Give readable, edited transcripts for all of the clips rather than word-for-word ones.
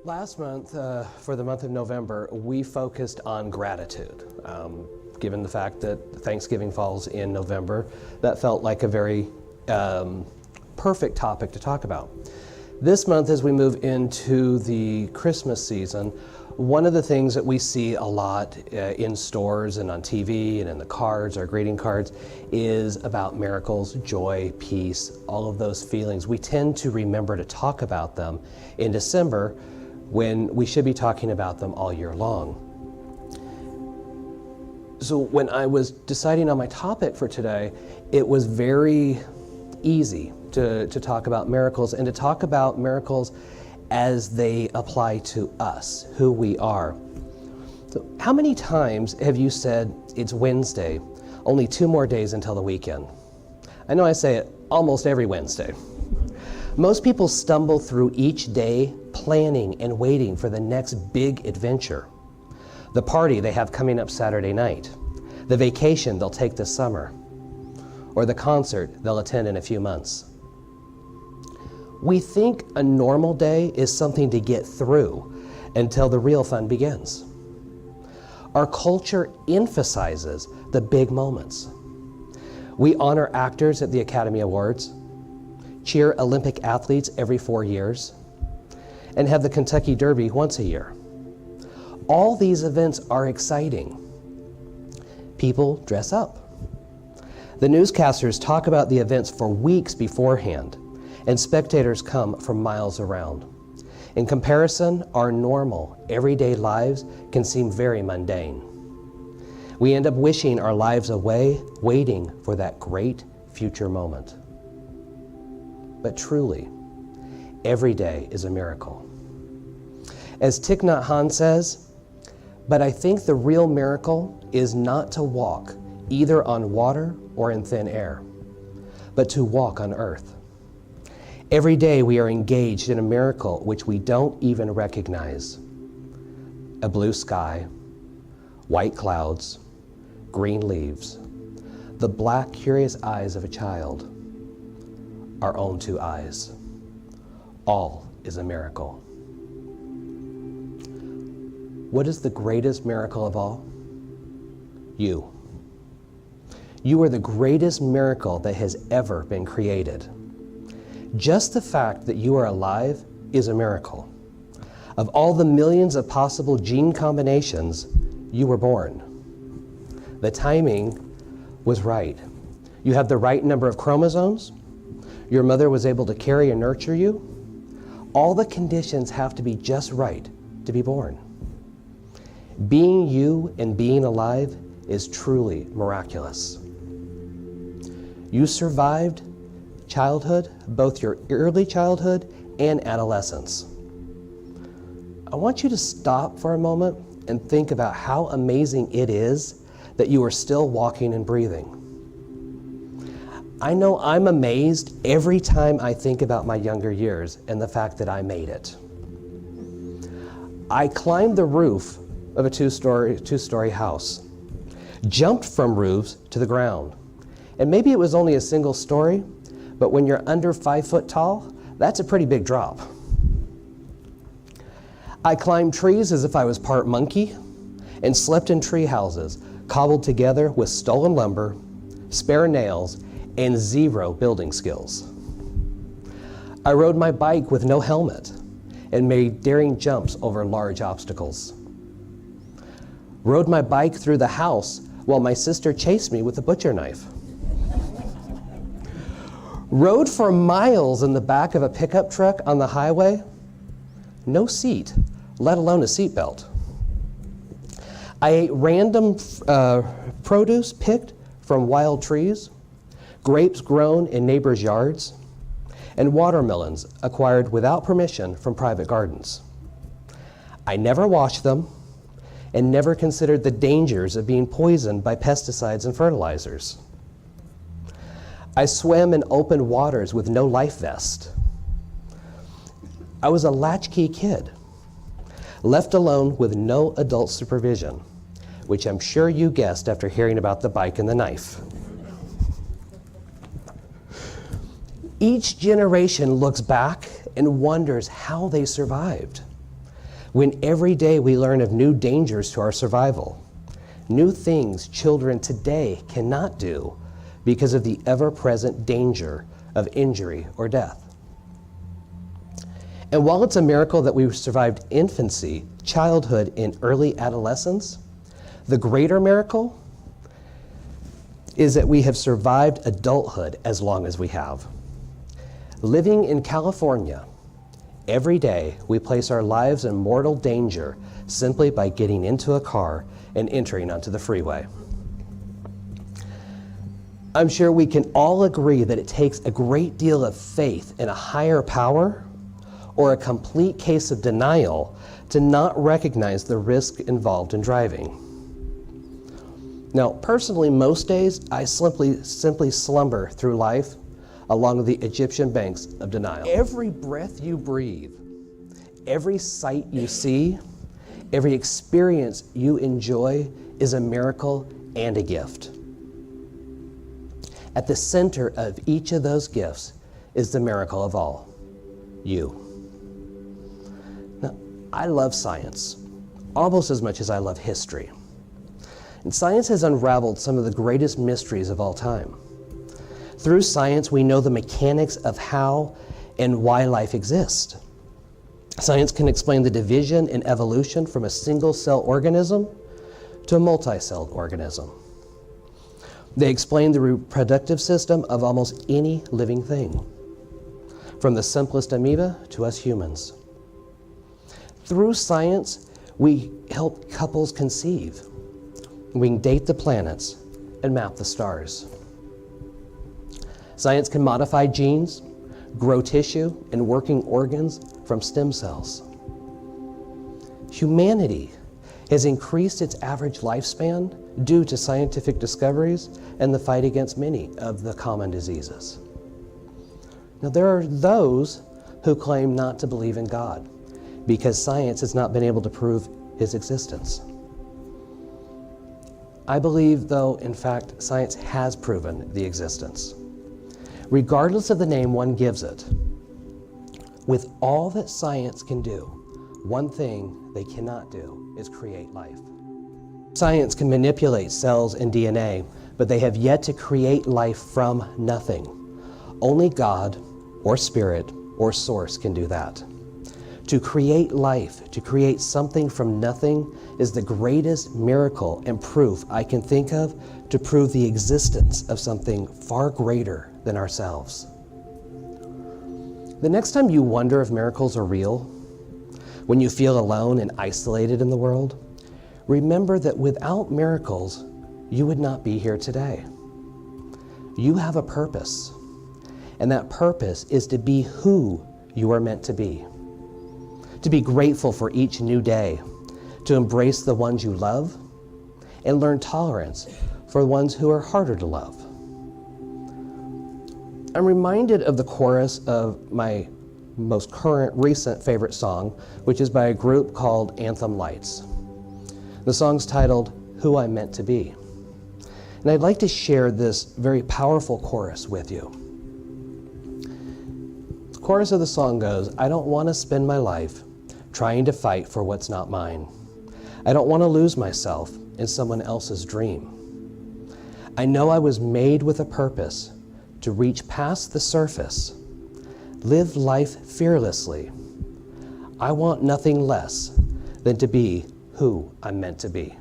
Last month, for the month of November, we focused on gratitude. Given the fact that Thanksgiving falls in November, that felt like a very perfect topic to talk about. This month, as we move into the Christmas season, one of the things that we see a lot in stores and on TV and in the cards, our greeting cards, is about miracles, joy, peace, all of those feelings. We tend to remember to talk about them in December when we should be talking about them all year long. So when I was deciding on my topic for today, it was very easy to talk about miracles and to talk about miracles as they apply to us, who we are. So how many times have you said, it's Wednesday, only 2 more days until the weekend? I know I say it almost every Wednesday. Most people stumble through each day planning and waiting for the next big adventure. The party they have coming up Saturday night, the vacation they'll take this summer, or the concert they'll attend in a few months. We think a normal day is something to get through until the real fun begins. Our culture emphasizes the big moments. We honor actors at the Academy Awards, cheer Olympic athletes every 4 years, and have the Kentucky Derby once a year. All these events are exciting. People dress up. The newscasters talk about the events for weeks beforehand, and spectators come from miles around. In comparison, our normal, everyday lives can seem very mundane. We end up wishing our lives away, waiting for that great future moment. But truly, every day is a miracle. As Thich Nhat Hanh says, but I think the real miracle is not to walk either on water or in thin air, but to walk on earth. Every day we are engaged in a miracle which we don't even recognize. A blue sky, white clouds, green leaves, the black, curious eyes of a child, our own 2 eyes. All is a miracle. What is the greatest miracle of all? You. You are the greatest miracle that has ever been created. Just the fact that you are alive is a miracle. Of all the millions of possible gene combinations, you were born. The timing was right. You have the right number of chromosomes. Your mother was able to carry and nurture you. All the conditions have to be just right to be born. Being you and being alive is truly miraculous. You survived childhood, both your early childhood and adolescence. I want you to stop for a moment and think about how amazing it is that you are still walking and breathing. I know I'm amazed every time I think about my younger years and the fact that I made it. I climbed the roof of a two-story house, jumped from roofs to the ground. And maybe it was only a single story, but when you're under 5 foot tall, that's a pretty big drop. I climbed trees as if I was part monkey and slept in tree houses, cobbled together with stolen lumber, spare nails, and 0 building skills. I rode my bike with no helmet and made daring jumps over large obstacles. Rode my bike through the house while my sister chased me with a butcher knife. Rode for miles in the back of a pickup truck on the highway, no seat, let alone a seatbelt. I ate random produce picked from wild trees, grapes grown in neighbors' yards, and watermelons acquired without permission from private gardens. I never washed them and never considered the dangers of being poisoned by pesticides and fertilizers. I swam in open waters with no life vest. I was a latchkey kid, left alone with no adult supervision, which I'm sure you guessed after hearing about the bike and the knife. Each generation looks back and wonders how they survived. when every day we learn of new dangers to our survival, new things children today cannot do because of the ever-present danger of injury or death. And while it's a miracle that we survived infancy, childhood, and early adolescence, the greater miracle is that we have survived adulthood as long as we have. Living in California, every day we place our lives in mortal danger simply by getting into a car and entering onto the freeway. I'm sure we can all agree that it takes a great deal of faith in a higher power or a complete case of denial to not recognize the risk involved in driving. Now, personally, most days I simply slumber through life along the Egyptian banks of denial. Every breath you breathe, every sight you see, every experience you enjoy is a miracle and a gift. At the center of each of those gifts is the miracle of all, you. Now, I love science almost as much as I love history. And science has unraveled some of the greatest mysteries of all time. Through science, we know the mechanics of how and why life exists. Science can explain the division and evolution from a single-cell organism to a multi-celled organism. They explain the reproductive system of almost any living thing, from the simplest amoeba to us humans. Through science, we help couples conceive. We can date the planets and map the stars. Science can modify genes, grow tissue, and working organs from stem cells. Humanity has increased its average lifespan due to scientific discoveries and the fight against many of the common diseases. Now, there are those who claim not to believe in God because science has not been able to prove his existence. I believe, though, in fact, science has proven the existence, regardless of the name one gives it. With all that science can do, one thing they cannot do is create life. Science can manipulate cells and DNA, but they have yet to create life from nothing. Only God, or Spirit, or Source can do that. To create life, to create something from nothing, is the greatest miracle and proof I can think of to prove the existence of something far greater than ourselves. The next time you wonder if miracles are real, when you feel alone and isolated in the world, remember that without miracles, you would not be here today. You have a purpose, and that purpose is to be who you are meant to be grateful for each new day, to embrace the ones you love, and learn tolerance for the ones who are harder to love. I'm reminded of the chorus of my most recent favorite song, which is by a group called Anthem Lights. The song's titled, Who I'm Meant to Be. And I'd like to share this very powerful chorus with you. The chorus of the song goes, I don't want to spend my life trying to fight for what's not mine. I don't want to lose myself in someone else's dream. I know I was made with a purpose to reach past the surface, live life fearlessly. I want nothing less than to be who I'm meant to be.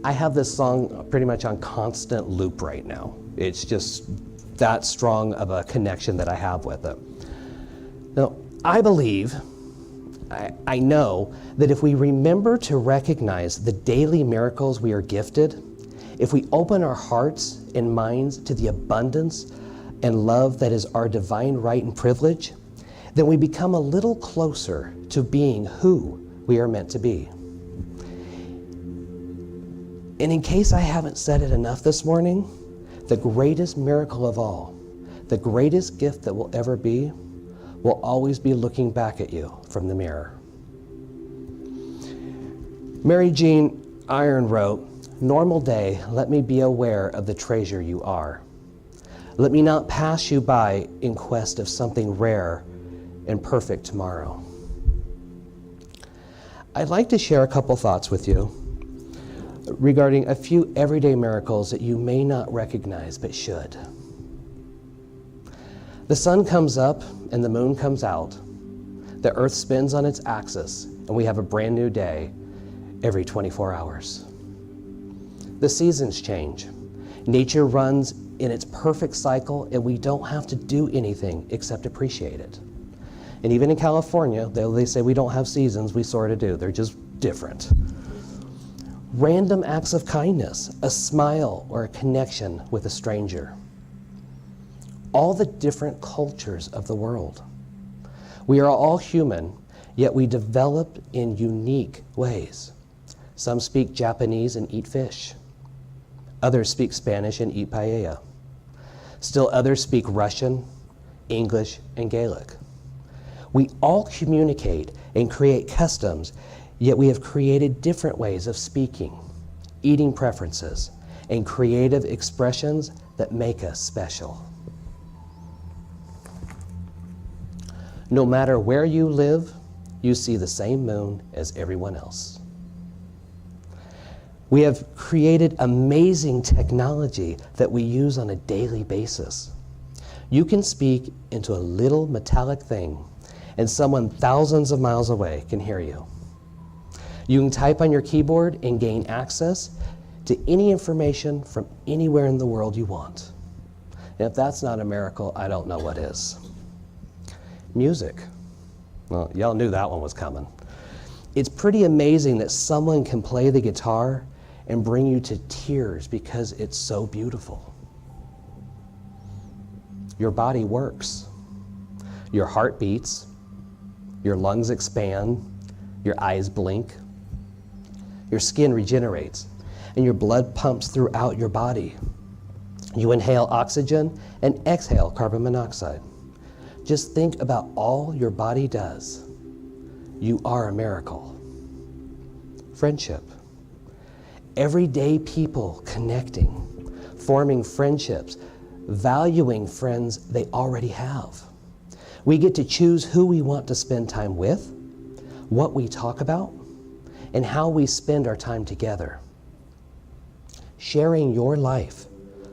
I have this song pretty much on constant loop right now. It's just that strong of a connection that I have with it. Now, I believe, I know that if we remember to recognize the daily miracles we are gifted, if we open our hearts and minds to the abundance and love that is our divine right and privilege, then we become a little closer to being who we are meant to be. And in case I haven't said it enough this morning, the greatest miracle of all, the greatest gift that will ever be, will always be looking back at you from the mirror. Mary Jean Iron wrote, Normal day, let me be aware of the treasure you are. Let me not pass you by in quest of something rare and perfect tomorrow. I'd like to share a couple thoughts with you regarding a few everyday miracles that you may not recognize but should. The sun comes up and the moon comes out. The earth spins on its axis and we have a brand new day every 24 hours. The seasons change. Nature runs in its perfect cycle and we don't have to do anything except appreciate it. And even in California, though they say we don't have seasons, we sort of do. They're just different. Random acts of kindness, a smile or a connection with a stranger. All the different cultures of the world. We are all human, yet we develop in unique ways. Some speak Japanese and eat fish. Others speak Spanish and eat paella. Still others speak Russian, English, and Gaelic. We all communicate and create customs, yet we have created different ways of speaking, eating preferences, and creative expressions that make us special. No matter where you live, you see the same moon as everyone else. We have created amazing technology that we use on a daily basis. You can speak into a little metallic thing and someone thousands of miles away can hear you. You can type on your keyboard and gain access to any information from anywhere in the world you want. And if that's not a miracle, I don't know what is. Music. Well, y'all knew that one was coming. It's pretty amazing that someone can play the guitar and bring you to tears because it's so beautiful. Your body works. Your heart beats. Your lungs expand. Your eyes blink. Your skin regenerates. And your blood pumps throughout your body. You inhale oxygen and exhale carbon monoxide. Just think about all your body does. You are a miracle. Friendship. Everyday people connecting, forming friendships, valuing friends they already have. We get to choose who we want to spend time with, what we talk about, and how we spend our time together. Sharing your life,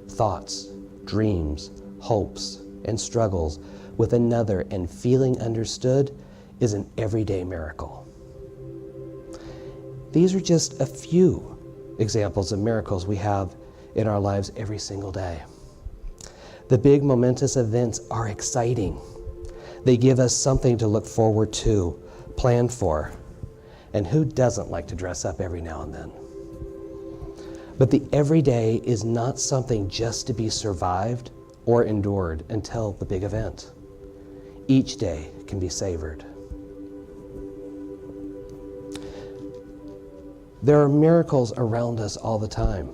thoughts, dreams, hopes, and struggles with another and feeling understood is an everyday miracle. These are just a few examples of miracles we have in our lives every single day. The big momentous events are exciting. They give us something to look forward to, plan for, and who doesn't like to dress up every now and then? But the everyday is not something just to be survived or endured until the big event. Each day can be savored. There are miracles around us all the time.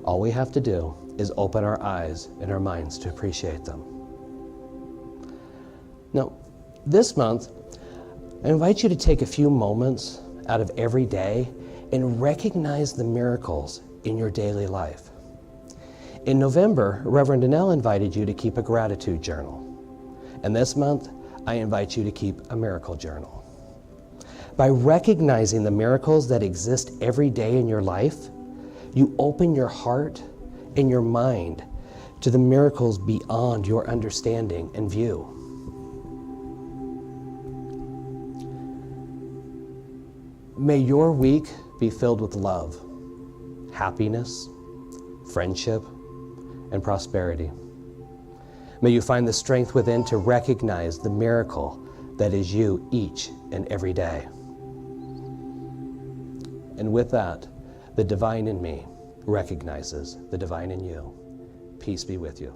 All we have to do is open our eyes and our minds to appreciate them. Now, this month, I invite you to take a few moments out of every day and recognize the miracles in your daily life. In November, Reverend Donnell invited you to keep a gratitude journal. And this month, I invite you to keep a miracle journal. By recognizing the miracles that exist every day in your life, you open your heart and your mind to the miracles beyond your understanding and view. May your week be filled with love, happiness, friendship, and prosperity. May you find the strength within to recognize the miracle that is you each and every day. And with that, the divine in me recognizes the divine in you. Peace be with you.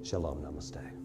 Shalom, namaste.